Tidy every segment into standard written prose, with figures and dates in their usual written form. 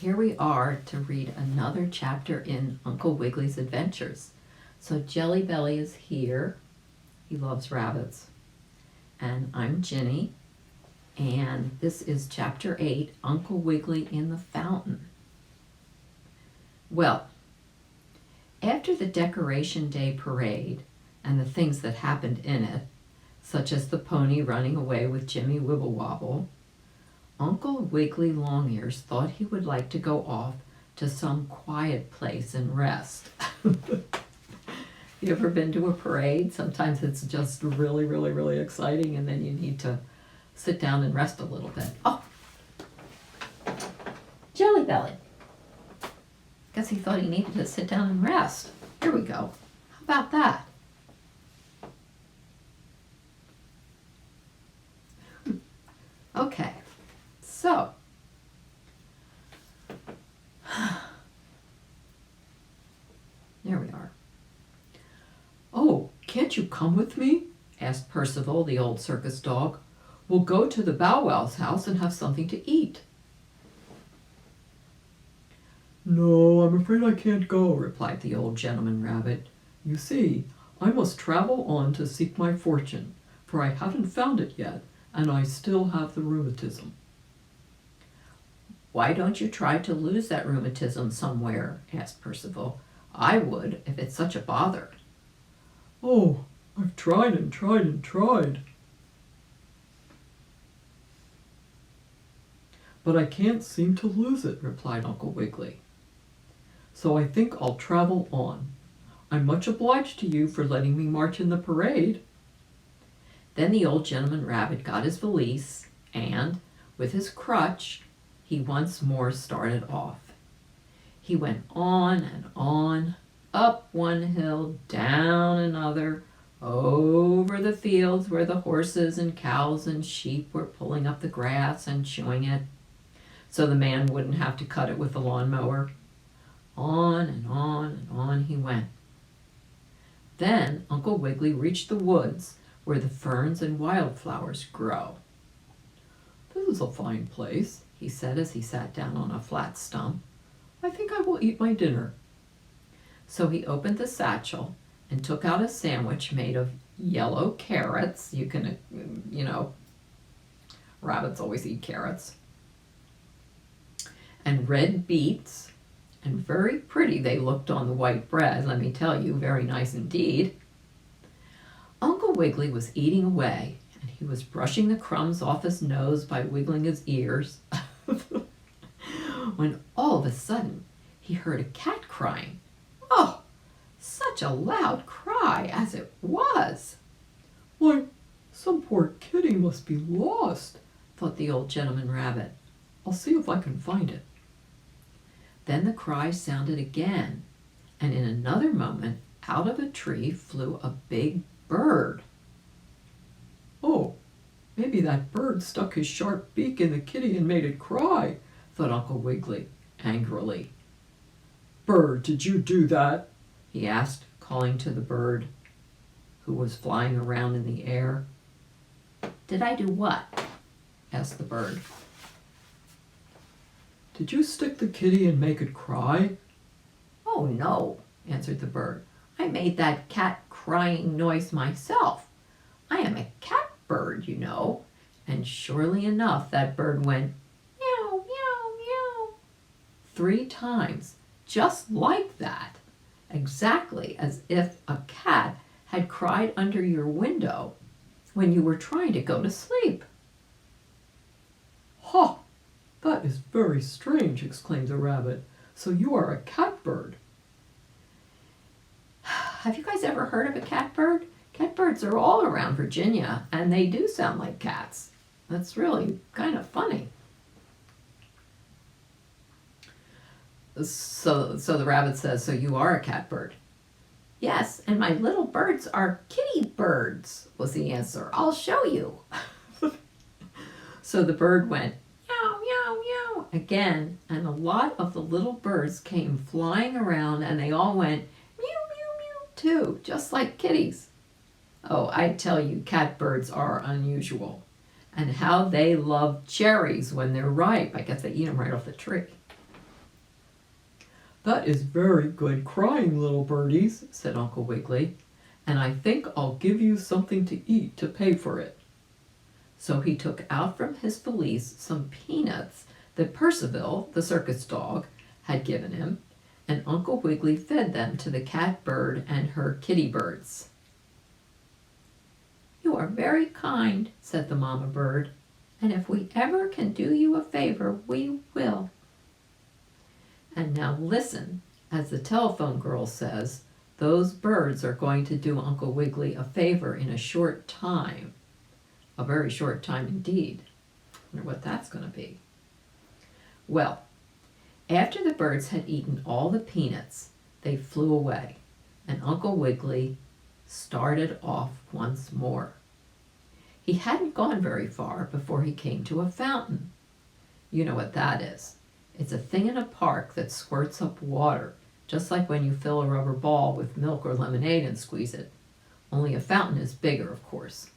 here we are to read another chapter in Uncle Wiggily's adventures. So Jelly Belly is here. He loves rabbits. And I'm Ginny. And this is chapter 8, Uncle Wiggily in the Fountain. Well, after the Decoration Day parade and the things that happened in it, such as the pony running away with Jimmy Wibblewobble, Uncle Wiggily Longears thought he would like to go off to some quiet place and rest. You ever been to a parade? Sometimes it's just really, really, really exciting, and then you need to sit down and rest a little bit. Oh, Jelly Belly. Guess he thought he needed to sit down and rest. Here we go. How about that? Okay, so there we are. Oh, can't you come with me? Asked Percival, the old circus dog. We'll go to the Bow Wow's house and have something to eat. No, I'm afraid I can't go, replied the old gentleman rabbit. You see, I must travel on to seek my fortune, for I haven't found it yet, and I still have the rheumatism. Why don't you try to lose that rheumatism somewhere? Asked Percival. I would, if it's such a bother. Oh, I've tried and tried and tried. But I can't seem to lose it, replied Uncle Wiggily. So I think I'll travel on. I'm much obliged to you for letting me march in the parade. Then the old gentleman rabbit got his valise and, with his crutch, he once more started off. He went on, up one hill, down another, over the fields where the horses and cows and sheep were pulling up the grass and chewing it, so the man wouldn't have to cut it with the lawnmower. On and on he went. Then Uncle Wiggily reached the woods where the ferns and wildflowers grow. This is a fine place, he said as he sat down on a flat stump. I think I will eat my dinner. So he opened the satchel and took out a sandwich made of yellow carrots. You can, rabbits always eat carrots. And red beets, and very pretty they looked on the white bread, let me tell you, very nice indeed. Uncle Wiggily was eating away, and he was brushing the crumbs off his nose by wiggling his ears, when all of a sudden he heard a cat crying. Oh, such a loud cry as it was! Why, some poor kitty must be lost, thought the old gentleman rabbit. I'll see if I can find it. Then the cry sounded again, and in another moment, out of a tree flew a big bird. Oh, maybe that bird stuck his sharp beak in the kitty and made it cry, thought Uncle Wiggily angrily. Bird, did you do that? He asked, calling to the bird, who was flying around in the air. Did I do what? Asked the bird. Did you stick the kitty and make it cry? Oh, no, answered the bird. I made that cat crying noise myself. I am a cat bird, you know. And surely enough, that bird went meow, meow, meow 3 times, just like that, exactly as if a cat had cried under your window when you were trying to go to sleep. Ha! That is very strange, exclaimed the rabbit. So you are a catbird. Have you guys ever heard of a catbird? Catbirds are all around Virginia, and they do sound like cats. That's really kind of funny. So the rabbit says, so you are a catbird? Yes, and my little birds are kitty birds, was the answer. I'll show you. So the bird went, meow, meow, meow, again, and a lot of the little birds came flying around, and they all went meow, meow, meow, too, just like kitties. Oh, I tell you, catbirds are unusual. And how they love cherries when they're ripe. I guess they eat them right off the tree. "That is very good crying, little birdies," said Uncle Wiggily, "and I think I'll give you something to eat to pay for it." So he took out from his valise some peanuts that Percival, the circus dog, had given him, and Uncle Wiggily fed them to the cat bird and her kitty birds. "You are very kind," said the mama bird, "and if we ever can do you a favor, we will." And now listen, as the telephone girl says, those birds are going to do Uncle Wiggily a favor in a short time. A very short time indeed. I wonder what that's going to be. Well, after the birds had eaten all the peanuts, they flew away, and Uncle Wiggily started off once more. He hadn't gone very far before he came to a fountain. You know what that is. It's a thing in a park that squirts up water, just like when you fill a rubber ball with milk or lemonade and squeeze it. Only a fountain is bigger, of course.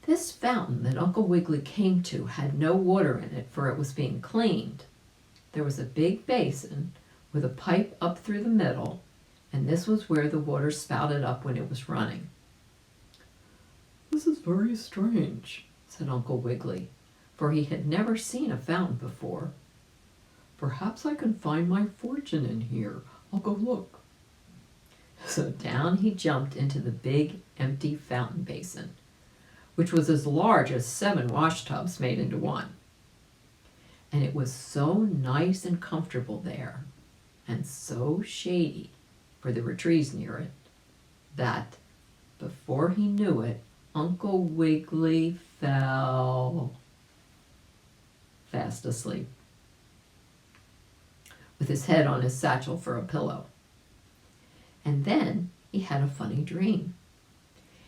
This fountain that Uncle Wiggily came to had no water in it, for it was being cleaned. There was a big basin with a pipe up through the middle, and this was where the water spouted up when it was running. "This is very strange," said Uncle Wiggily, for he had never seen a fountain before. "Perhaps I can find my fortune in here. I'll go look." So down he jumped into the big, empty fountain basin, which was as large as 7 washtubs made into one. And it was so nice and comfortable there, and so shady, for there were trees near it, that before he knew it, Uncle Wiggily fell fast asleep, with his head on his satchel for a pillow. And then he had a funny dream.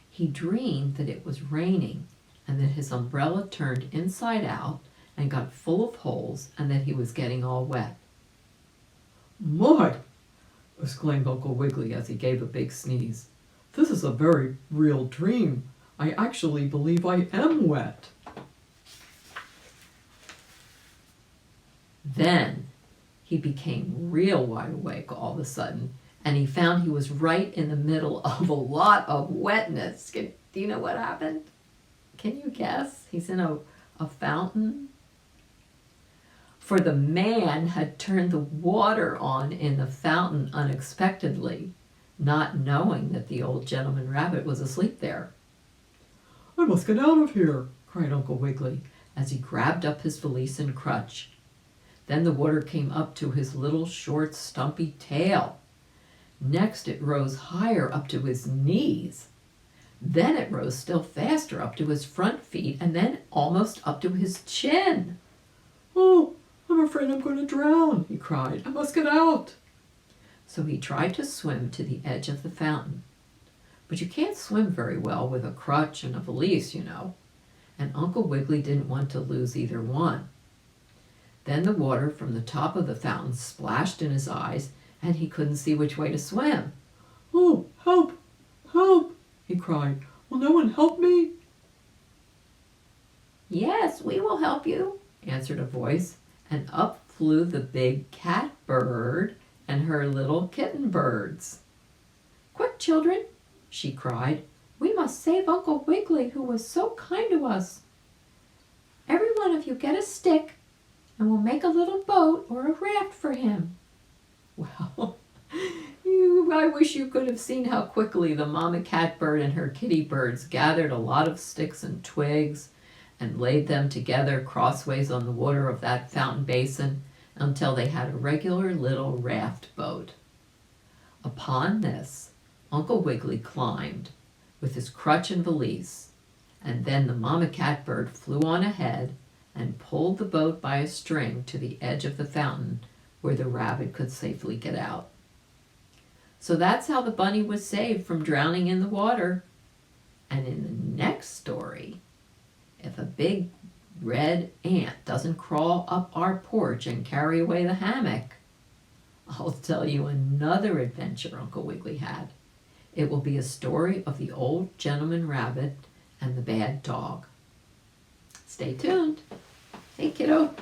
He dreamed that it was raining and that his umbrella turned inside out and got full of holes and that he was getting all wet. "My!" exclaimed Uncle Wiggily as he gave a big sneeze. "This is a very real dream. I actually believe I am wet." Then he became real wide awake all of a sudden, and he found he was right in the middle of a lot of wetness. Do you know what happened? Can you guess? He's in a fountain. For the man had turned the water on in the fountain unexpectedly, not knowing that the old gentleman rabbit was asleep there. "I must get out of here," cried Uncle Wiggily, as he grabbed up his valise and crutch. Then the water came up to his little short stumpy tail. Next it rose higher up to his knees. Then it rose still faster up to his front feet, and then almost up to his chin. "Oh, I'm afraid I'm going to drown," he cried. "I must get out." So he tried to swim to the edge of the fountain. But you can't swim very well with a crutch and a valise, you know, and Uncle Wiggily didn't want to lose either one. Then the water from the top of the fountain splashed in his eyes, and he couldn't see which way to swim. "Oh, help! Help!" he cried. "Will no one help me?" "Yes, we will help you," answered a voice, and up flew the big cat bird and her little kitten birds. "Quick, children," she cried. "We must save Uncle Wiggily, who was so kind to us. Every one of you get a stick, and we'll make a little boat or a raft for him." Well, I wish you could have seen how quickly the mama catbird and her kitty birds gathered a lot of sticks and twigs and laid them together crossways on the water of that fountain basin until they had a regular little raft boat. Upon this, Uncle Wiggily climbed with his crutch and valise, and then the mama catbird flew on ahead and pulled the boat by a string to the edge of the fountain where the rabbit could safely get out. So that's how the bunny was saved from drowning in the water. And in the next story, if a big red ant doesn't crawl up our porch and carry away the hammock, I'll tell you another adventure Uncle Wiggily had. It will be a story of the old gentleman rabbit and the bad dog. Stay tuned. Hey, kiddo.